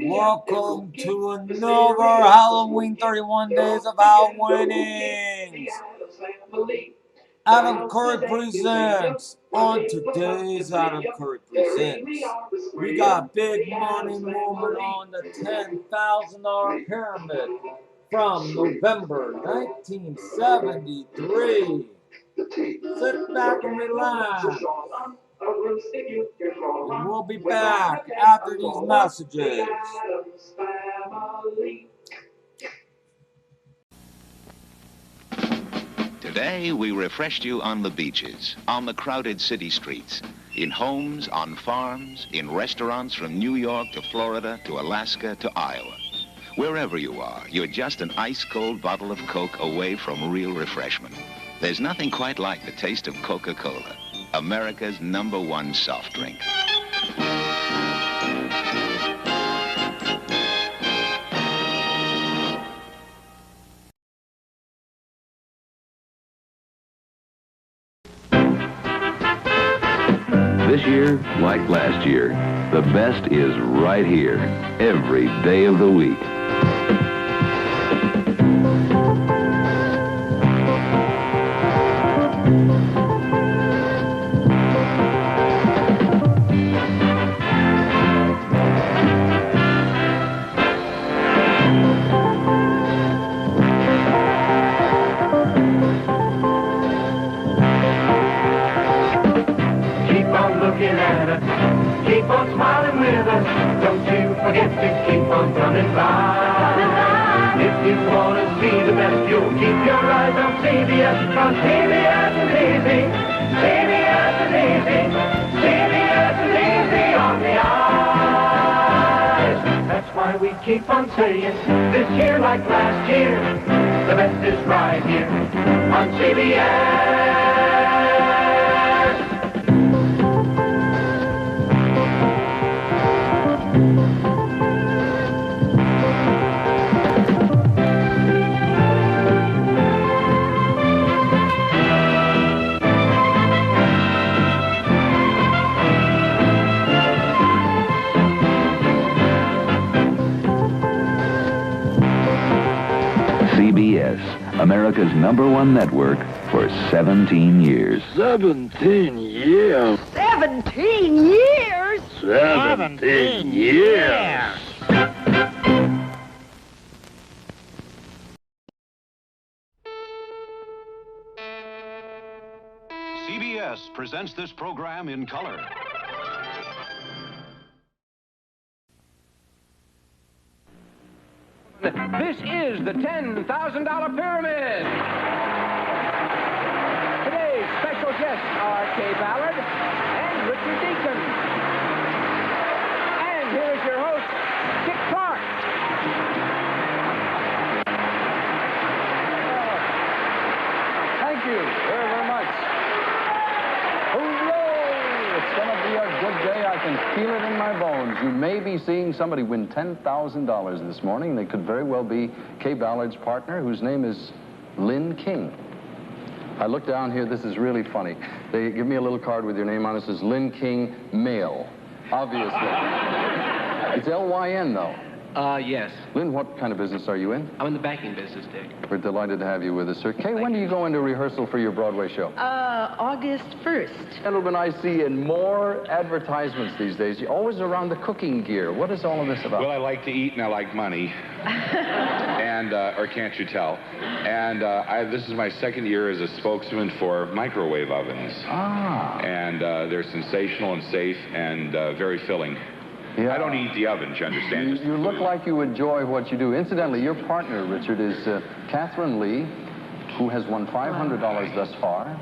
Welcome to another Halloween 31 Days of Hallowinnings. Adam Curry presents. On today's Adam Curry presents, we got big money movement on the $10,000 pyramid from November 1973. Sit back and relax. And we'll be back after these messages. Today, we refreshed you on the beaches, on the crowded city streets, in homes, on farms, in restaurants from New York to Florida to Alaska to Iowa. Wherever you are, you're just an ice-cold bottle of Coke away from real refreshment. There's nothing quite like the taste of Coca-Cola, America's #1 soft drink. This year, like last year, the best is right here, every day of the week. Keep on smiling with us. Don't you forget to keep on coming by. If you want to see the best, you'll keep your eyes on CBS. Cause CBS is easy. CBS is easy. CBS is easy on the eyes. That's why we keep on saying, this year like last year, the best is right here on CBS. CBS, America's #1 network for 17 years. 17 years. 17 years? 17 years. CBS presents this program in color. This is the $10,000 pyramid. Today's special guests are Kay Ballard and Richard Deacon. And here is your host, Dick Clark. Thank you very, very much. Hooray! It's going to be a good day. I can feel it in my bones. You may be seeing somebody win $10,000 this morning. They could very well be Kay Ballard's partner, whose name is Lynn King. I look down here. This is really funny. They give me a little card with your name on it. It says Lynn King, male. Obviously. It's L-Y-N, though. Yes. Lynn, what kind of business are you in? I'm in the banking business, Dick. We're delighted to have you with us, sir. Kay, when do you go into rehearsal for your Broadway show? August 1st. Gentlemen, I see in more advertisements these days, you're always around the cooking gear. What is all of this about? Well, I like to eat and I like money. And, or can't you tell? And this is my second year as a spokesman for microwave ovens. Ah. And they're sensational and safe and very filling. Yeah. I don't eat the ovens, you understand? You look like you enjoy what you do. Incidentally, your partner, Richard, is Catherine Lee, who has won $500 thus far.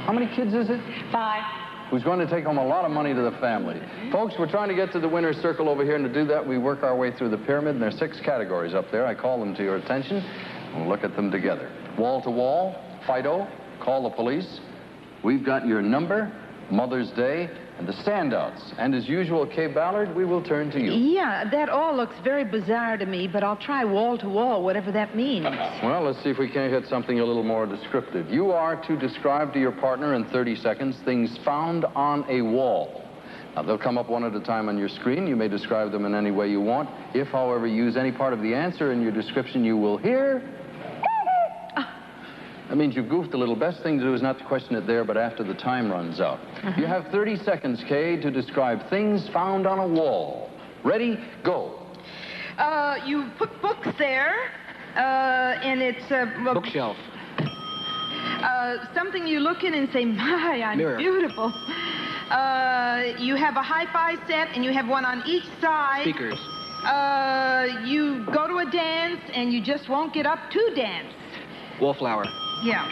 How many kids is it? 5. Who's going to take home a lot of money to the family. Folks, we're trying to get to the winner's circle over here, and to do that, we work our way through the pyramid, and there's 6 categories up there. I call them to your attention. We'll look at them together. Wall to wall, Fido, call the police. We've got your number, Mother's Day, and the standouts. And as usual, Kay Ballard, we will turn to you. Yeah, that all looks very bizarre to me, but I'll try wall to wall, whatever that means. Well, let's see if we can't hit something a little more descriptive. You are to describe to your partner in 30 seconds things found on a wall. Now, they'll come up one at a time on your screen. You may describe them in any way you want. If, however, you use any part of the answer in your description, you will hear... That means you've goofed a little. Best thing to do is not to question it there, but after the time runs out. You have 30 seconds, Kay, to describe things found on a wall. Ready? Go. You put books there, and it's a... Bookshelf. Something you look in and say, my, I'm Mirror. beautiful. You have a hi-fi set, and you have one on each side. Speakers. You go to a dance, and you just won't get up to dance. Wallflower. Yeah.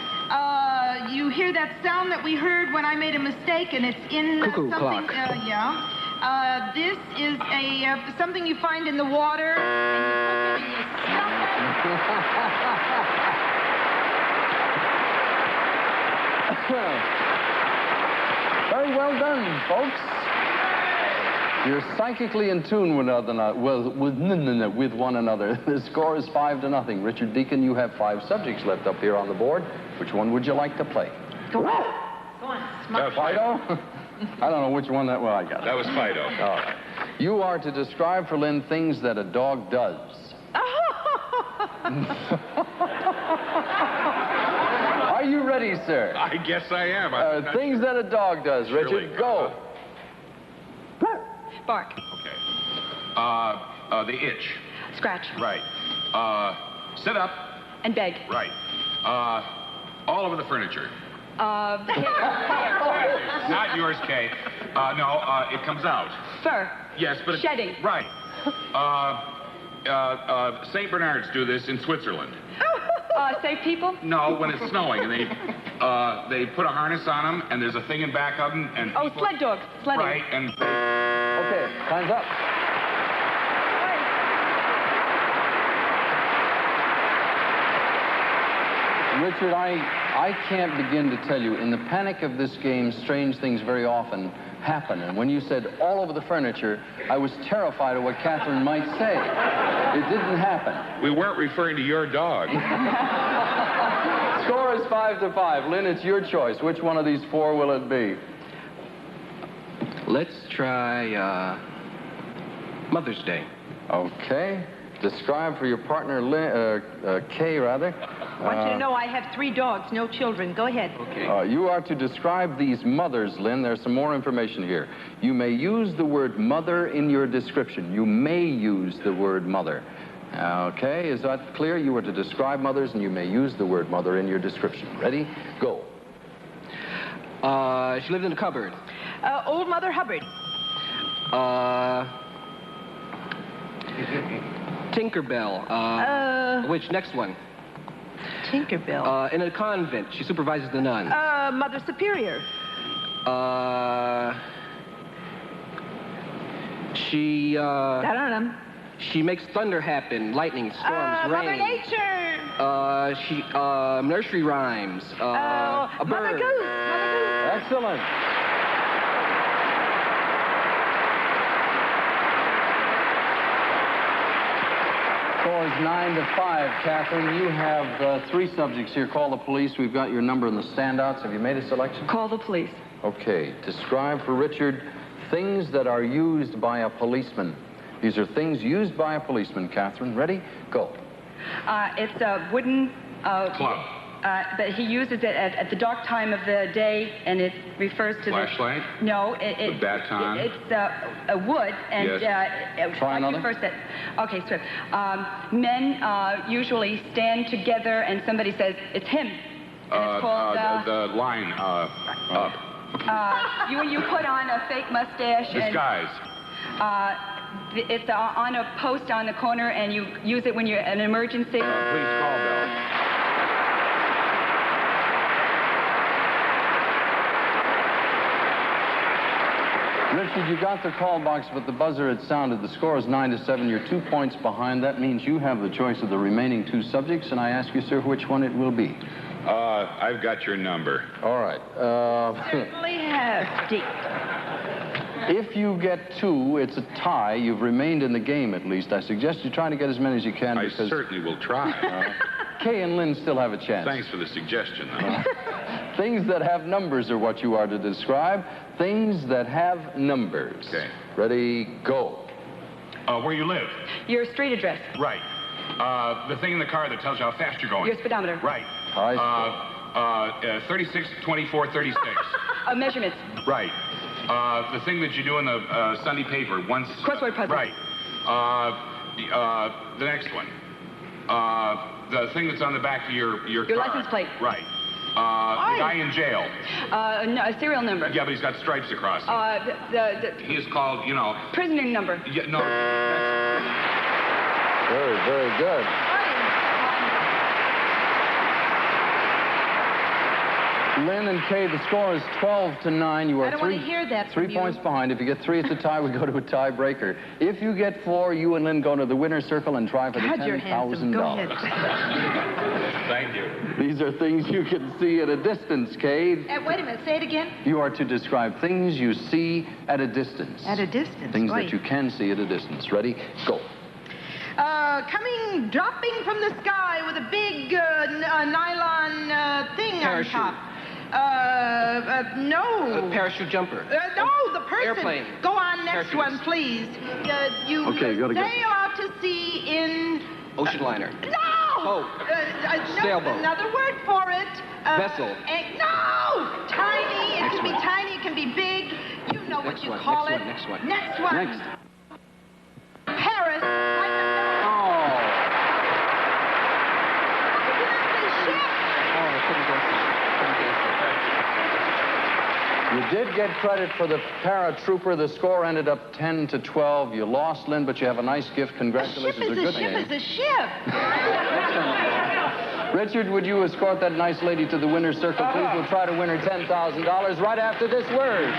You hear that sound that we heard when I made a mistake, and it's in Cuckoo something. clock. Yeah. This is a something you find in the water, and you cook it and you stuff it. Very well done, folks. You're psychically in tune with one another. The score is 5-0. Richard Deacon, you have 5 subjects left up here on the board. Which one would you like to play? Go on. Go on. Smart. Fido? I don't know which one that... Well, I got it. That was Fido. All right. You are to describe for Lynn things that a dog does. Are you ready, sir? I guess I am. Things that a dog does. Surely. Richard, go. Bark. Okay. The itch. Scratch. Right. Sit up. And beg. Right. All over the furniture. Hair. Not yours, Kay. No, it comes out. Fur. Yes, but... Shedding. Right. St. Bernards do this in Switzerland. Save people? No, when it's snowing, and they put a harness on them, and there's a thing in back of them, and... Oh, sled dogs. Sledding. Right, and... Okay, time's up. Richard, I can't begin to tell you, in the panic of this game, strange things very often happen. And when you said all over the furniture, I was terrified of what Catherine might say. It didn't happen. We weren't referring to your dog. Score is 5-5. Lynn, it's your choice. Which one of these 4 will it be? Let's try, Mother's Day. Okay. Describe for your partner, Kay, rather. I want you to know I have 3 dogs, no children. Go ahead. Okay. You are to describe these mothers, Lynn. There's some more information here. You may use the word mother in your description. You may use the word mother. Okay, is that clear? You are to describe mothers, and you may use the word mother in your description. Ready? Go. She lived in a cupboard. Old Mother Hubbard. Tinkerbell. Which? Next one. Tinkerbell. In a convent. She supervises the nuns. Mother Superior. She, I don't know. She makes thunder happen, lightning, storms, Mother rain. Nature. Nursery rhymes. A Mother bird. Goose. Mother Goose. Excellent. Score is 9-5. Catherine, you have 3 subjects here. Call the police. We've got your number in the standouts. Have you made a selection? Call the police. Okay. Describe for Richard things that are used by a policeman. These are things used by a policeman. Catherine, ready? Go. It's a wooden... Club. But he uses it at the dark time of the day, and it refers to Flashlight? No, The baton? It's a wood, and yes. Try another. Okay, so men usually stand together, and somebody says it's him. And it's called the line up. You put on a fake mustache. Disguise. It's on a post on the corner, and you use it when you're in an emergency. Please call bell. Richard, you got the call box, but the buzzer had sounded. The score is 9-7. You're 2 points behind. That means you have the choice of the remaining 2 subjects, and I ask you, sir, which one it will be. I've got your number. All right. Certainly hefty. If you get 2, it's a tie. You've remained in the game, at least. I suggest you try to get as many as you can. I certainly will try. Kay and Lynn still have a chance. Thanks for the suggestion, though. Things that have numbers are what you are to describe. Things that have numbers. Okay. Ready, go. Where you live. Your street address. Right. The thing in the car that tells you how fast you're going. Your speedometer. Right. High school. 36, 24, 36. Measurements. Right. The thing that you do in the Sunday paper once. Crossword puzzle. Right. The next one. The thing that's on the back of your car. License plate. Right. The guy in jail. No, a serial number. Yeah, but he's got stripes across him. He's called, you know. Prisoner number. Yeah, no. Very, very good. Lynn and Kay, the score is 12-9. You are I don't want to hear that from 3 you. points behind. If you get 3, it's a tie. We go to a tiebreaker. If you get 4, you and Lynn go to the winner's circle and try for the God, you're handsome. Go ahead. $10,000. Thank you. These are things you can see at a distance, Kay. Wait a minute. Say it again. You are to describe things you see at a distance. At a distance. Things right. that you can see at a distance. Ready? Go. Dropping from the sky with a big nylon thing Parachute. on top. No. A parachute jumper. No, the person. Airplane. Go on, next Parachutist. one, please. You Okay, you gotta go. sail out to sea in... Ocean liner. No! Boat. No, Sailboat. another word for it. Vessel. No! Tiny. It Next can be one. tiny. It can be big. You know what Next you one, call next it. one, next one. Next one. Next. Paris. Oh. You did get credit for the paratrooper. The score ended up 10-12. You lost, Lynn, but you have a nice gift. Congratulations. A good ship game. is a ship. Richard, would you escort that nice lady to the winner's circle, please? We'll try to win her $10,000 right after this word.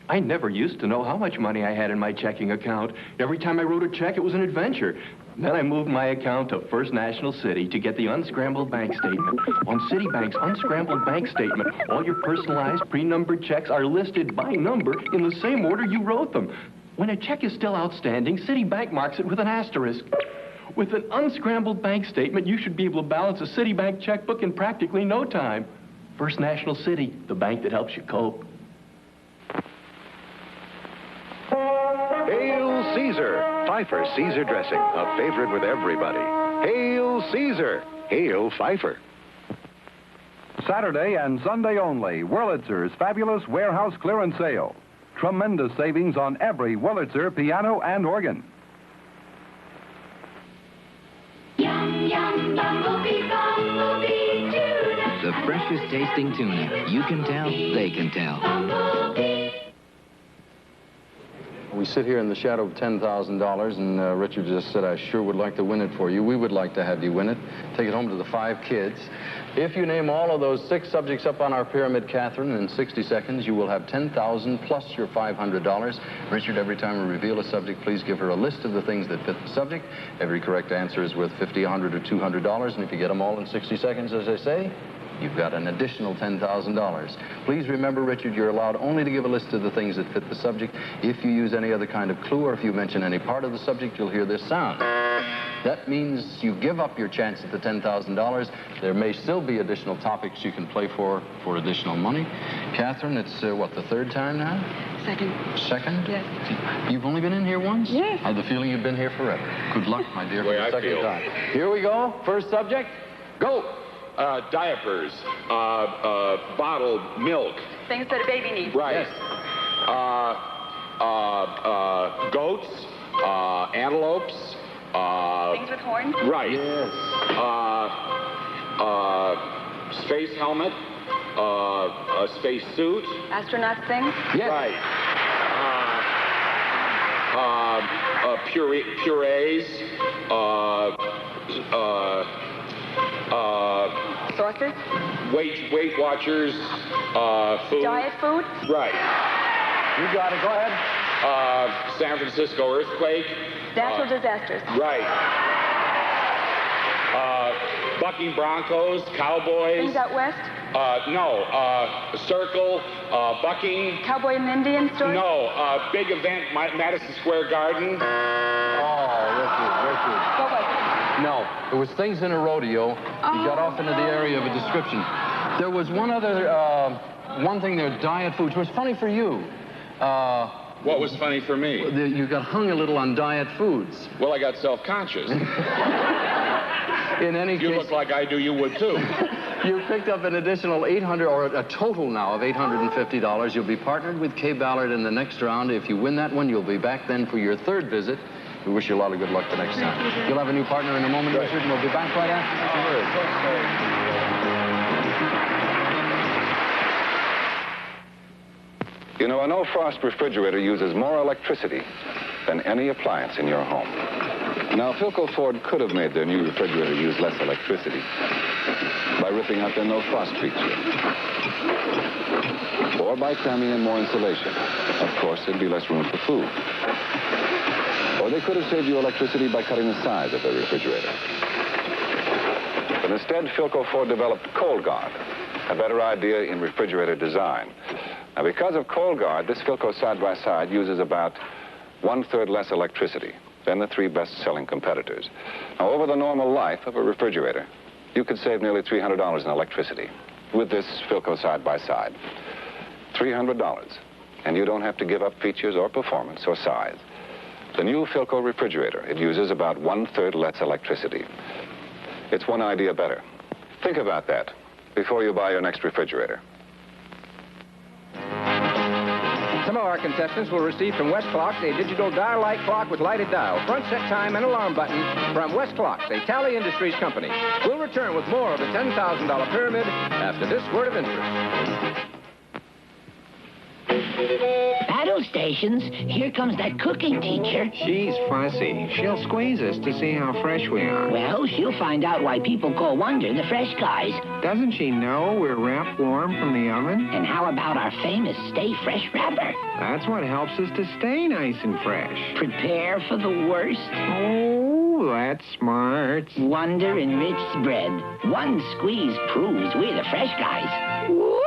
I never used to know how much money I had in my checking account. Every time I wrote a check, it was an adventure. Then I moved my account to First National City to get the unscrambled bank statement. On Citibank's unscrambled bank statement, all your personalized, pre-numbered checks are listed by number in the same order you wrote them. When a check is still outstanding, Citibank marks it with an asterisk. With an unscrambled bank statement, you should be able to balance a Citibank checkbook in practically no time. First National City, the bank that helps you cope. Hail Caesar! Pfeiffer Caesar dressing, a favorite with everybody. Hail Caesar! Hail Pfeiffer! Saturday and Sunday only, Wurlitzer's fabulous warehouse clearance sale. Tremendous savings on every Wurlitzer piano and organ. Yum, yum, bumblebee, bumblebee tuna. The freshest tasting tuna. You can tell, they can tell. Bumblebee. We sit here in the shadow of $10,000, and Richard just said, I sure would like to win it for you. We would like to have you win it. Take it home to the 5 kids. If you name all of those 6 subjects up on our pyramid, Catherine, in 60 seconds, you will have $10,000 plus your $500. Richard, every time we reveal a subject, please give her a list of the things that fit the subject. Every correct answer is worth $50, $100, or $200, and if you get them all in 60 seconds, as I say, you've got an additional $10,000. Please remember, Richard, you're allowed only to give a list of the things that fit the subject. If you use any other kind of clue or if you mention any part of the subject, you'll hear this sound. That means you give up your chance at the $10,000. There may still be additional topics you can play for additional money. Catherine, it's, what, the 3rd time now? Second. Second? Yes. You've only been in here once? Yes. I have the feeling you've been here forever. Good luck, my dear, for the I second feel. time. Here we go. First subject, go. Diapers, bottled milk. Things that a baby needs. Right. Yes. Goats, antelopes. Things with horns. Right. Yes. Space helmet, a space suit. Astronaut things. Yes. Right. Purees. Saucers. Weight Watchers, food. Diet food. Right. You got it. Go ahead. San Francisco earthquake. Natural disasters. Right. Bucking Broncos, Cowboys. Things out west. No. Circle, bucking. Cowboy and Indian story. No. Big event, Madison Square Garden. Oh, Richard. Go west. No, it was things in a rodeo. You got off into the area of a description. There was one other, one thing there, diet foods, which was funny for you. What was funny for me? You got hung a little on diet foods. Well, I got self-conscious. In any case... You look like I do, you would too. You picked up an additional $800, or a total now of $850. You'll be partnered with Kay Ballard in the next round. If you win that one, you'll be back then for your third visit. We wish you a lot of good luck the next time. You'll have a new partner in a moment, Richard, and we'll be back right after You know, a no-frost refrigerator uses more electricity than any appliance in your home. Now, Philco Ford could have made their new refrigerator use less electricity by ripping out their no-frost feature, or by cramming in more insulation. Of course, there'd be less room for food. Or they could have saved you electricity by cutting the size of their refrigerator. But instead, Philco Ford developed Cold Guard, a better idea in refrigerator design. Now, because of Cold Guard, this Philco side-by-side uses about 1/3 less electricity than the 3 best-selling competitors. Now, over the normal life of a refrigerator, you could save nearly $300 in electricity with this Philco side-by-side. $300. And you don't have to give up features or performance or size. The new Philco refrigerator, it uses about 1/3 less electricity. It's one idea better. Think about that before you buy your next refrigerator. Some of our contestants will receive from West Clocks a digital dial-like clock with lighted dial, front set time, and alarm button from West Clocks, a Tally Industries company. We'll return with more of the $10,000 pyramid after this word of interest. Battle stations, here comes that cooking teacher. She's fussy. She'll squeeze us to see how fresh we are. Well, she'll find out why people call Wonder the fresh guys. Doesn't she know we're wrapped warm from the oven? And how about our famous Stay Fresh wrapper? That's what helps us to stay nice and fresh. Prepare for the worst. Oh, that's smart. Wonder enriched bread. One squeeze proves we're the fresh guys. Woo!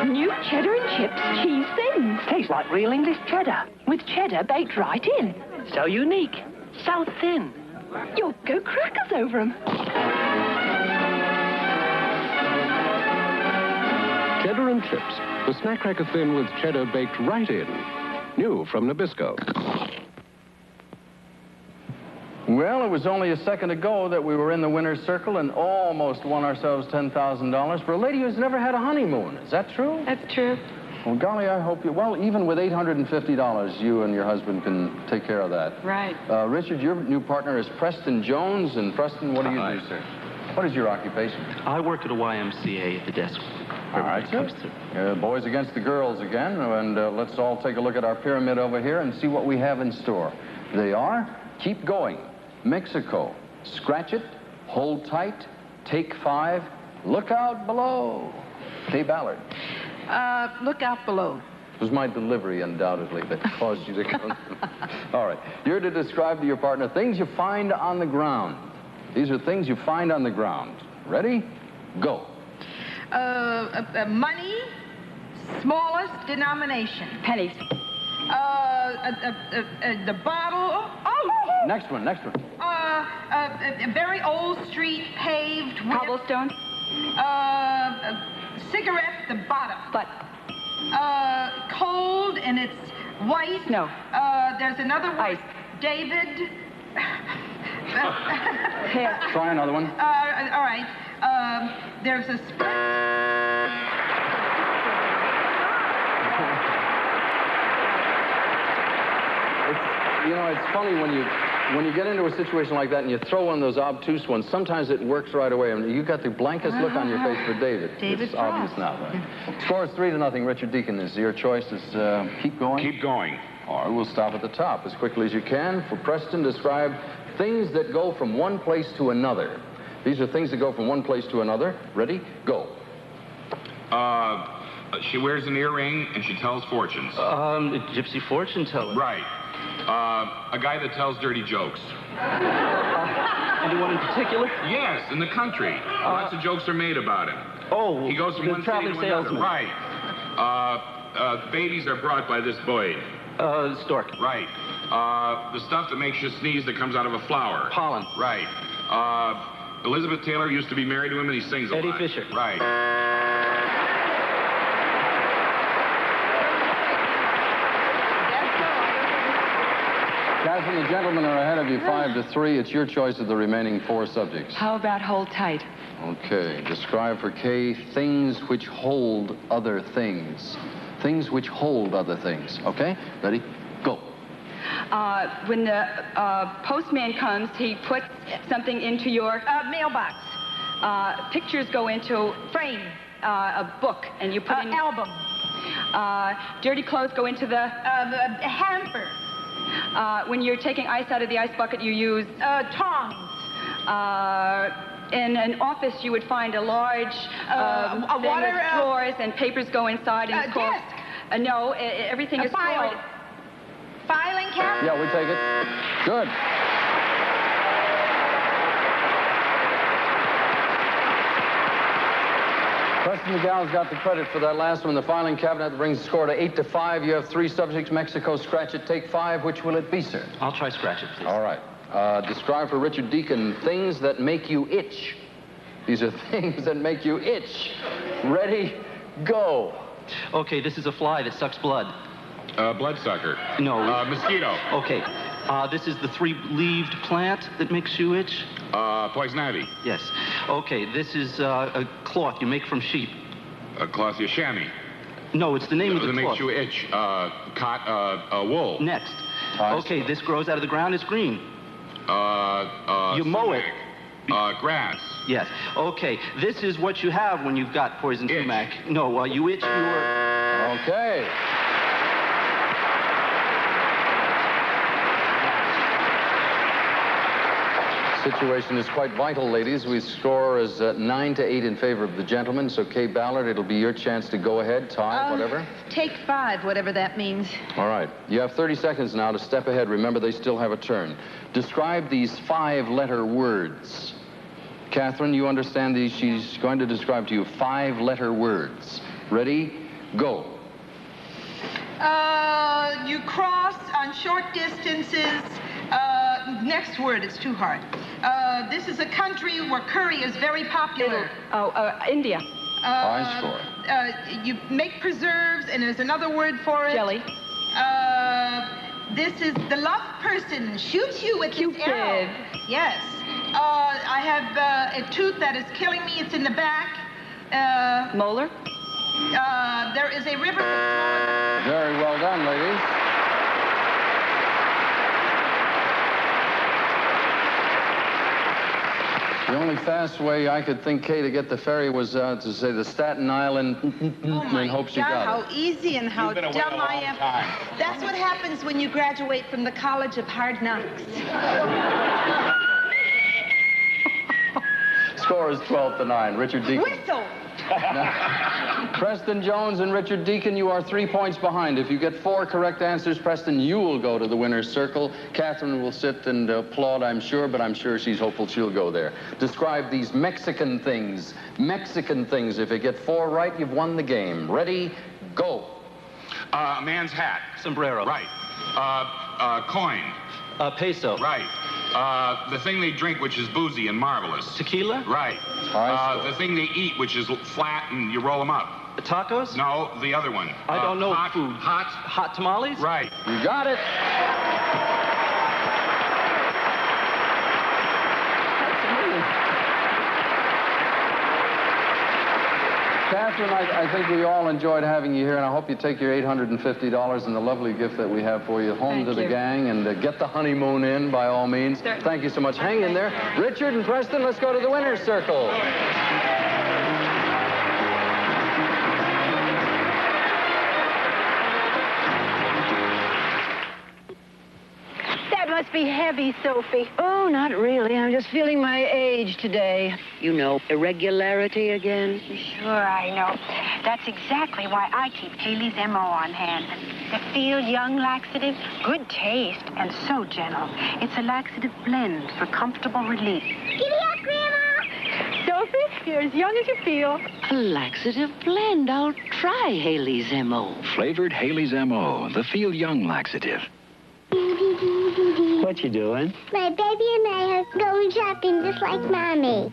New cheddar and chips cheese thins. Tastes like real English cheddar, with cheddar baked right in. So unique, so thin. You'll go crackers over them. Cheddar and chips, the snack cracker thin with cheddar baked right in. New from Nabisco. Well, it was only a second ago that we were in the winner's circle and almost won ourselves $10,000 for a lady who's never had a honeymoon. Is that true? That's true. Well, golly, I hope you... Well, even with $850, you and your husband can take care of that. Right. Richard, your new partner is Preston Jones. And Preston, what do you do, sir? What is your occupation? I work at a YMCA at the desk. All right, sir. Boys against the girls again. And let's all take a look at our pyramid over here and see what we have in store. They are Keep Going, Mexico, Scratch It, Hold Tight, Take 5, Look Out Below. Kay Ballard. Look out below. It was my delivery, undoubtedly, that caused you to come. All right. You're to describe to your partner things you find on the ground. These are things you find on the ground. Ready? Go. Money, smallest denomination. Pennies. The bottle. Oh! Next one, next one. A very old street paved with... Cobblestone. Cigarette, the bottom. Butt. Cold and it's white. No. There's another one. Ice. David. Hair. Try another one. All right. There's a You know, it's funny when you get into a situation like that and you throw one of those obtuse ones, sometimes it works right away. I mean, you got the blankest look on your face for David. David It's obvious now, right? Score is 3-0. Richard Deacon, is your choice is Keep Going? Keep going. All right, we'll stop at the top as quickly as you can. For Preston, describe things that go from one place to another. These are things that go from one place to another. Ready? Go. She wears an earring and she tells fortunes. Gypsy fortune teller. Right. A guy that tells dirty jokes. Anyone in particular? Yes, in the country. Lots of jokes are made about him. Oh, He goes from the one city to traveling another. salesman. Right. Babies are brought by this blade. Stork. Right. The stuff that makes you sneeze that comes out of a flower. Pollen. Right. Elizabeth Taylor used to be married to him and he sings a lot. Eddie Fisher. Right. Catherine, the gentlemen are ahead of you 5-3. It's your choice of the remaining 4 subjects. How about hold tight? Okay. Describe for Kay things which hold other things. Things which hold other things. Okay? Ready? Go. When the postman comes, he puts something into your Mailbox. pictures go into Frame. A book, and you put in Album. dirty clothes go into the Hamper. when you're taking ice out of the ice bucket, you use Tongs. in an office, you would find a large a thing water, with drawers, and papers go inside, and it's called... Desk. No, everything is file. called... Filing cabinet. Yeah, we take it. Good. Preston McGowan's got the credit for that last one. The filing cabinet that brings the score to 8-5. You have 3 subjects. Mexico, scratch it, take 5. Which will it be, sir? I'll try scratch it, please. All right. Describe for Richard Deacon things that make you itch. These are things that make you itch. Ready? Go. Okay, this is a fly that sucks blood. Bloodsucker. No. Mosquito. Okay. This is the 3-leaved plant that makes you itch. Poison ivy. Yes. Okay, this is a cloth you make from sheep. A cloth you chamois. No, it's the name of the that cloth. makes you itch. Wool. Next. Okay, this grows out of the ground. It's green. You mow it. Grass. Yes. Okay, this is what you have when you've got poison sumac. No, you itch your... Okay. Situation is quite vital, ladies. We score as 9-8 in favor of the gentleman. So, Kay Ballard, it'll be your chance to go ahead, tie, whatever. Take 5, whatever that means. All right. You have 30 seconds now to step ahead. Remember, they still have a turn. Describe these 5-letter words. Catherine, you understand these? She's going to describe to you 5-letter words. Ready? Go. You cross on short distances. Next word, it's too hard. This is a country where curry is very popular. India. High score. You make preserves, and there's another word for it. Jelly. This is the love person shoots you with his arrow. Yes. I have a tooth that is killing me. It's in the back. Molar. There is a river that's Very well done, ladies. The only fast way I could think, Kay, to get the ferry was to say the Staten Island and hope she got it. how easy and how You've been away dumb a I long am. time. That's what happens when you graduate from the College of Hard Knocks. Score is 12-9. Richard Deacon. Whistle! Preston Jones and Richard Deacon, you are 3 points behind. If you get 4 correct answers, Preston, you will go to the winner's circle. Catherine will sit and applaud, I'm sure, but I'm sure she's hopeful she'll go there. Describe these Mexican things. Mexican things. If you get 4 right, you've won the game. Ready? Go. A man's hat. Sombrero. Right. Coin. Peso. Right. The thing they drink, which is boozy and marvelous. Tequila? Right. The thing they eat, which is flat and you roll them up. Tacos? No, the other one. I don't know hot, food. Hot tamales? Right. You got it. Catherine, I think we all enjoyed having you here, and I hope you take your $850 and the lovely gift that we have for you home to the gang and get the honeymoon in, by all means. Thank you so much. Hang in there. Richard and Preston, let's go to the winner's circle. That must be heavy, Sophie. Oh, not really. I'm just feeling my age today. You know, irregularity again? Sure, I know. That's exactly why I keep Haley's MO on hand. The Feel Young laxative, good taste, and so gentle. It's a laxative blend for comfortable relief. Giddy up, Grandma! Sophie, You're as young as you feel. A laxative blend. I'll try Haley's M.O. Flavored Haley's M.O., the Feel Young laxative. What you doing? My baby and I are going shopping just like Mommy.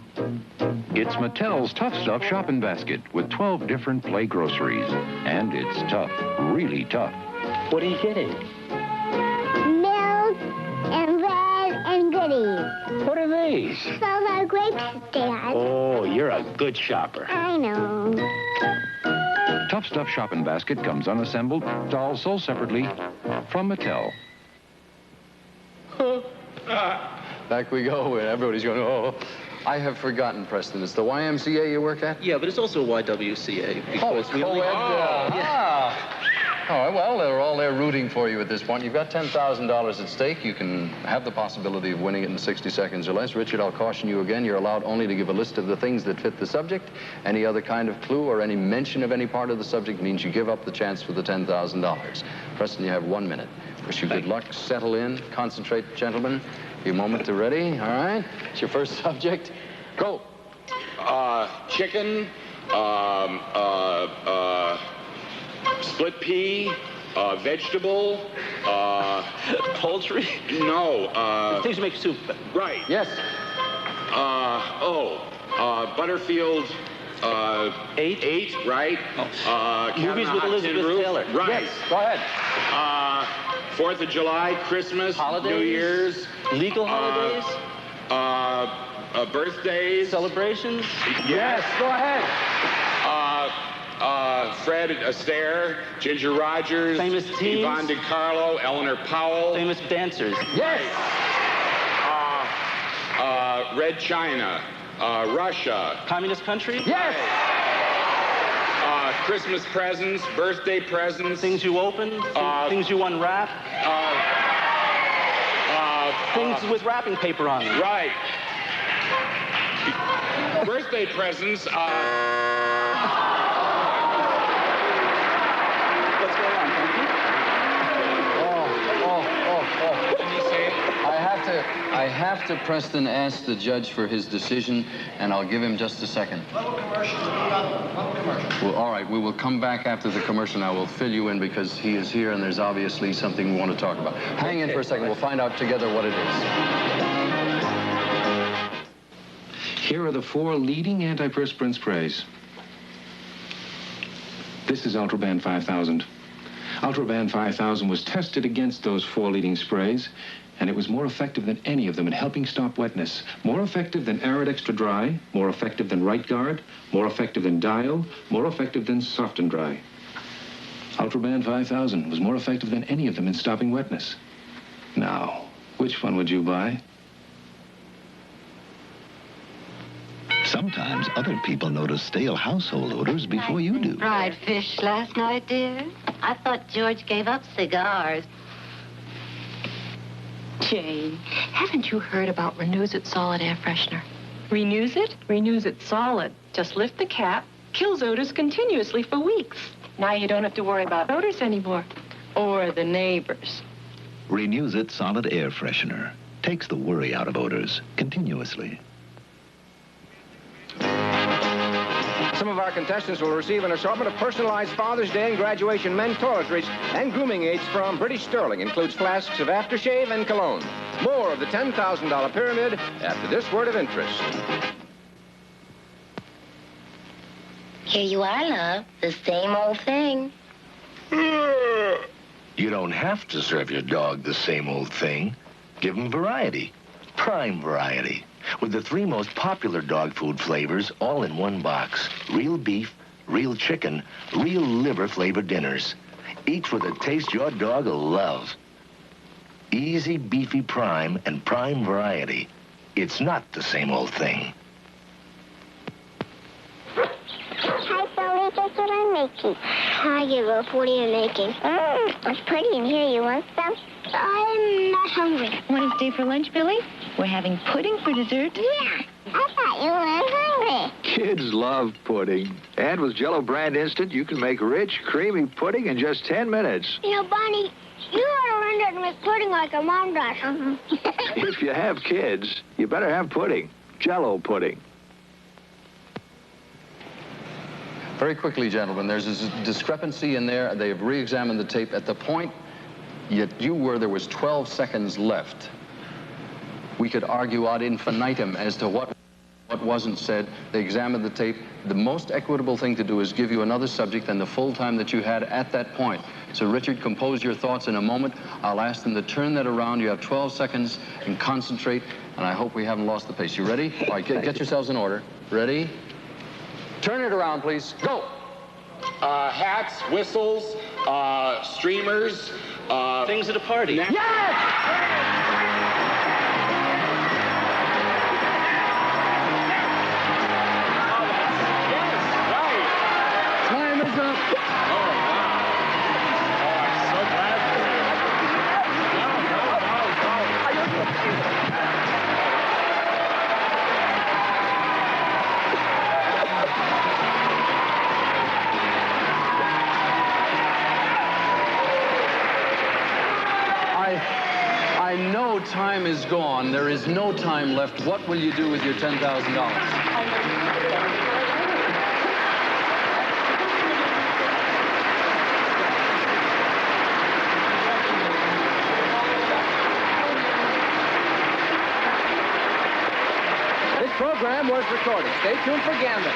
It's Mattel's Tough Stuff shopping basket with 12 different play groceries. And it's tough, really tough. What are you getting? Milk and bread and goodies. What are these? Those are grapes, Dad. Oh, you're a good shopper. I know. Tough Stuff shopping basket comes unassembled, all sold separately from Mattel. Back we go, and everybody's going, oh. I have forgotten, Preston. It's the YMCA you work at? Yeah, but it's also YWCA. Oh, it's co-ed. Oh, well, they're all there rooting for you at this point. You've got $10,000 at stake. You can have the possibility of winning it in 60 seconds or less. Richard, I'll caution you again. You're allowed only to give a list of the things that fit the subject. Any other kind of clue or any mention of any part of the subject means you give up the chance for the $10,000. Preston, you have 1 minute. Wish you good luck. Settle in. Concentrate, gentlemen. Your moment to ready. All right? It's your first subject. Go. Chicken, split pea, vegetable, poultry? No, things you make soup. Right. Yes. Butterfield, 8, right? Movies with Elizabeth Taylor. Right. Yes, go ahead. 4th of July, Christmas, Holidays. New Year's. Legal holidays. Birthdays. Celebrations. Yes, go ahead. Fred Astaire, Ginger Rogers. Famous teams. Yvonne DiCarlo, Eleanor Powell. Famous dancers. Yes. Red China, Russia. Communist country. Yes. Christmas presents, birthday presents. Things you open, things you unwrap. Things with wrapping paper on them. Right. Birthday presents. What's going on, Frankie? Didn't he say it? I have to, Preston, ask the judge for his decision, and I'll give him just a second. Well, all right, we will come back after the commercial now. We'll fill you in because he is here, and there's obviously something we want to talk about. Hang in for a second. We'll find out together what it is. Here are the 4 leading antiperspirant sprays. This is Ultraban 5000. Ultraban 5000 was tested against those 4 leading sprays, and it was more effective than any of them in helping stop wetness. More effective than Arid Extra Dry, more effective than Right Guard, more effective than Dial, more effective than Soft and Dry. Ultraban 5000 was more effective than any of them in stopping wetness. Now, which one would you buy? Sometimes other people notice stale household odors before you do. Fried fish last night, dear. I thought George gave up cigars. Jane, haven't you heard about Renews It Solid Air Freshener? Renews It? Renews It Solid. Just lift the cap, kills odors continuously for weeks. Now you don't have to worry about odors anymore. Or the neighbors. Renews It Solid Air Freshener. Takes the worry out of odors continuously. Some of our contestants will receive an assortment of personalized Father's Day and graduation men toiletries and grooming aids from British Sterling. Includes flasks of aftershave and cologne. More of the $10,000 pyramid after this word of interest. Here you are, love. The same old thing. You don't have to serve your dog the same old thing. Give him variety. Prime variety. With the 3 most popular dog food flavors all in one box. Real beef, real chicken, real liver-flavored dinners. Each with a taste your dog will love. Easy Beefy Prime and Prime Variety. It's not the same old thing. Hi, Billy. Guess what I'm making? Hi, Giggle. What are you making? It's pretty in here. You want some? I'm not hungry. Want to stay for lunch, Billy? We're having pudding for dessert. Yeah. I thought you weren't hungry. Kids love pudding. And with Jell-O Brand Instant, you can make rich, creamy pudding in just 10 minutes. You know, Bonnie, you ought to learn how to make pudding like your mom does. If you have kids, you better have pudding. Jell-O pudding. Very quickly, gentlemen, there's a discrepancy in there. They have re-examined the tape. At the point you were, there was 12 seconds left. We could argue ad infinitum as to what wasn't said. They examined the tape. The most equitable thing to do is give you another subject than the full time that you had at that point. So, Richard, compose your thoughts in a moment. I'll ask them to turn that around. You have 12 seconds and concentrate, and I hope we haven't lost the pace. You ready? All right, get yourselves in order. Ready? Turn it around, please. Go! Hats, whistles, streamers, things at a party. Yes! I know time is gone. There is no time left. What will you do with your $10,000? This program was recorded. Stay tuned for Gambit.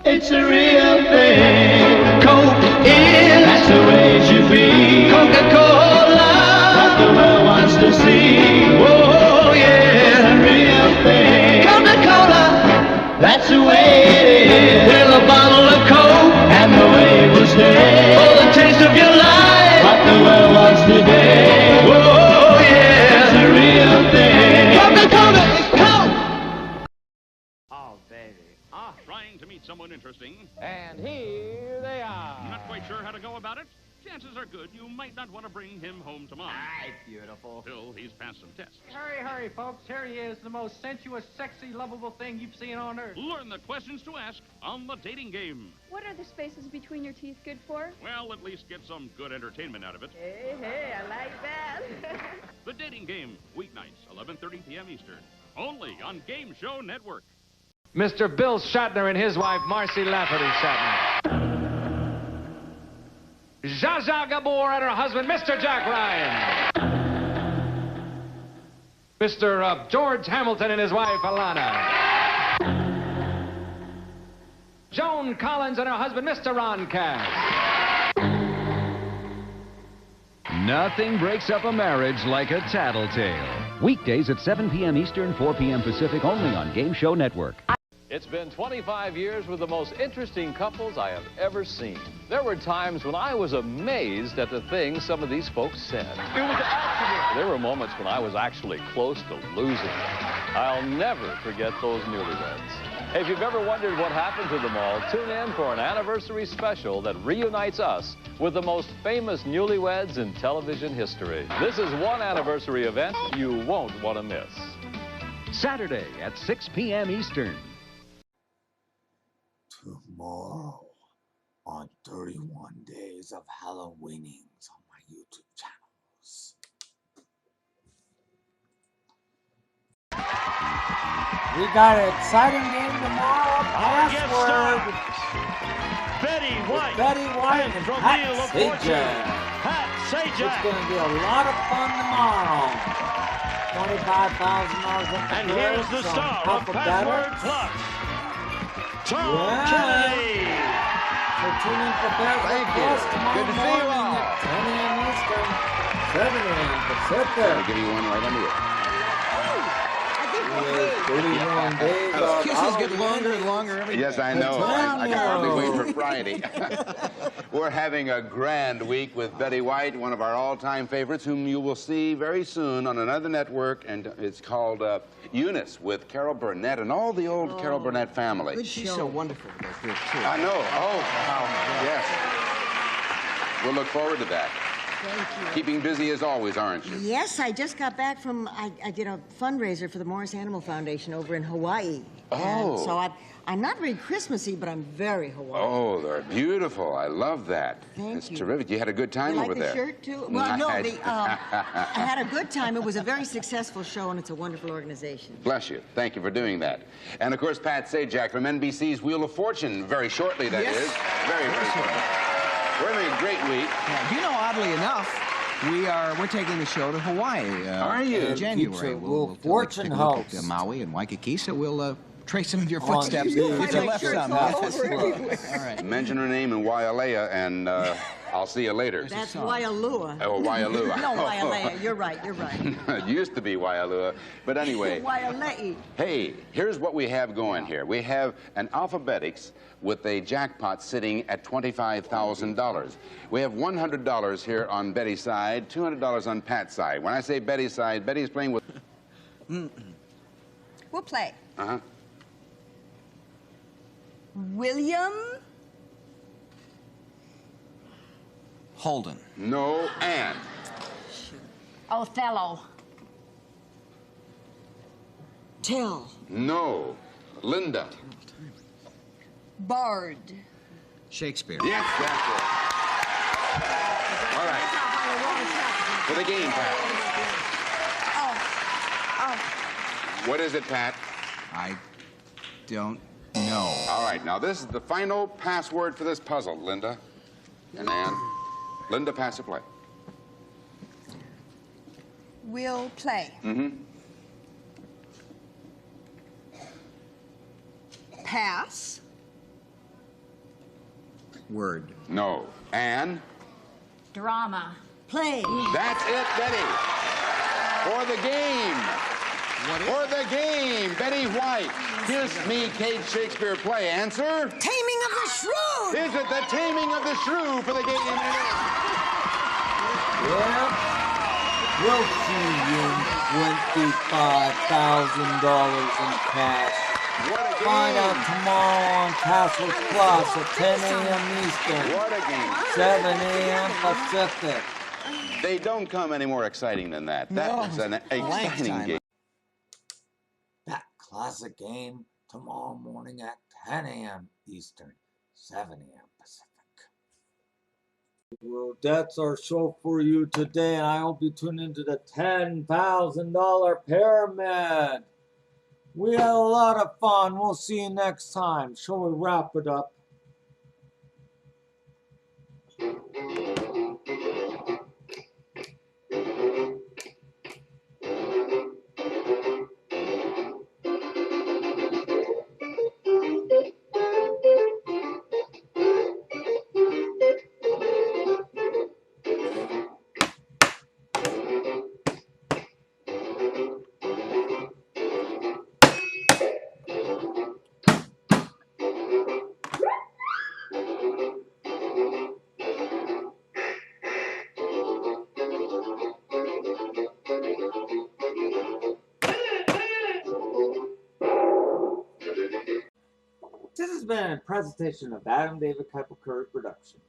It's a real thing. Coke is, that's the way it should be. Coca-Cola, what the world wants to see. Oh yeah, it's a real thing. Coca-Cola, that's the way it is. Fill a bottle of Coke, and the way it will stay. For the taste of your life, what the world wants today. Oh yeah, it's a real thing. Coca-Cola is Coke. Trying to meet someone interesting. And here they are. Not quite sure how to go about it? Chances are good you might not want to bring him home to mom. Aye, beautiful. Till he's passed some tests. Hurry, hurry, folks. Here he is, the most sensuous, sexy, lovable thing you've seen on Earth. Learn the questions to ask on the dating game. What are the spaces between your teeth good for? Well, at least get some good entertainment out of it. Hey, I like that. The dating game, weeknights, 11:30 p.m. Eastern. Only on Game Show Network. Mr. Bill Shatner and his wife, Marcy Lafferty Shatner. Zsa Zsa Gabor and her husband, Mr. Jack Ryan. Mr. George Hamilton and his wife, Alana. Joan Collins and her husband, Mr. Ron Cass. Nothing breaks up a marriage like a tattletale. Weekdays at 7 p.m. Eastern, 4 p.m. Pacific, only on Game Show Network. It's been 25 years with the most interesting couples I have ever seen. There were times when I was amazed at the things some of these folks said. It was an accident. There were moments when I was actually close to losing. I'll never forget those newlyweds. Hey, if you've ever wondered what happened to them all, tune in for an anniversary special that reunites us with the most famous newlyweds in television history. This is one anniversary event you won't want to miss. Saturday at 6 p.m. Eastern. Tomorrow on 31 Days of Hallowinnings on my YouTube channels. We got an exciting game tomorrow. Password. Betty White. Betty White and from Pat Wheel of Sajak. Fortune. Pat Sajak. It's going to be a lot of fun tomorrow. $25,000 up And here's the star of Password Plus. Tom Kennedy. So tune in for Password Plus tomorrow morning at 10 a.m. Eastern, 7 a.m. Pacific. I'll give you one right under it. 31 days of Kisses get longer and longer every day. Yes, I know. I can hardly wait for Friday. We're having a grand week with Betty White, one of our all-time favorites, whom you will see very soon on another network, and it's called Eunice with Carol Burnett and all the old Carol Burnett family. Good She's so wonderful with those groups, too. I know. Oh, wow. Yes. We'll look forward to that. Thank you. Keeping busy as always, aren't you? Yes, I just got back from, I did a fundraiser for the Morris Animal Foundation over in Hawaii. Oh. And so I'm not very Christmassy, but I'm very Hawaiian. Oh, they're beautiful. I love that. Thank you. It's terrific. You had a good time you over like there. the shirt, too? Well, no, I had a good time. It was a very successful show, and it's a wonderful organization. Bless you. Thank you for doing that. And, of course, Pat Sajak from NBC's Wheel of Fortune, very shortly, that is. Very, very shortly. We're having a great week. Yeah, you know, oddly enough, we're taking the show to Hawaii. Are you? In January. We'll Fortune take a look House. at Maui and Waikiki, so we'll trace some of your footsteps. you. If you left some. All right. Mention her name in Wailea, and I'll see you later. That's Waialua. Oh, Waialua. No, Wailea. You're right. You're right. It used to be Waialua. But anyway. Waialei. Hey, here's what we have going here. We have an alphabetics with a jackpot sitting at $25,000. We have $100 here on Betty's side, $200 on Pat's side. When I say Betty's side, Betty's playing with... We'll play. Uh-huh. William Holden. No, Ann. Othello. Tell. No, Linda. Bard. Shakespeare. Yes, that's it. All right. For the game, Pat. What is it, Pat? I don't know. All right, now this is the final password for this puzzle, Linda and Ann. Linda, pass or play? We'll play. Mm-hmm. Pass. Word. No. Ann? Drama. Play. That's it, Betty. For the game. For the game, Betty White. Kiss Me, Kate Shakespeare play. Answer? Taming of the Shrew. Is it the Taming of the Shrew for the game? Yep. We'll see you $25,000 in cash. What a game. Find out tomorrow on Castle Plus at 10 a.m. Eastern. What a game. 7 a.m. Pacific. They don't come any more exciting than that. That is an exciting game. That classic game tomorrow morning at 10 a.m. Eastern, 7 a.m. Pacific. Well, that's our show for you today, and I hope you tune into the $10,000 Pyramid. We had a lot of fun. We'll see you next time. Shall we wrap it up? This has been a presentation of Adam David Kuiper Curry Productions.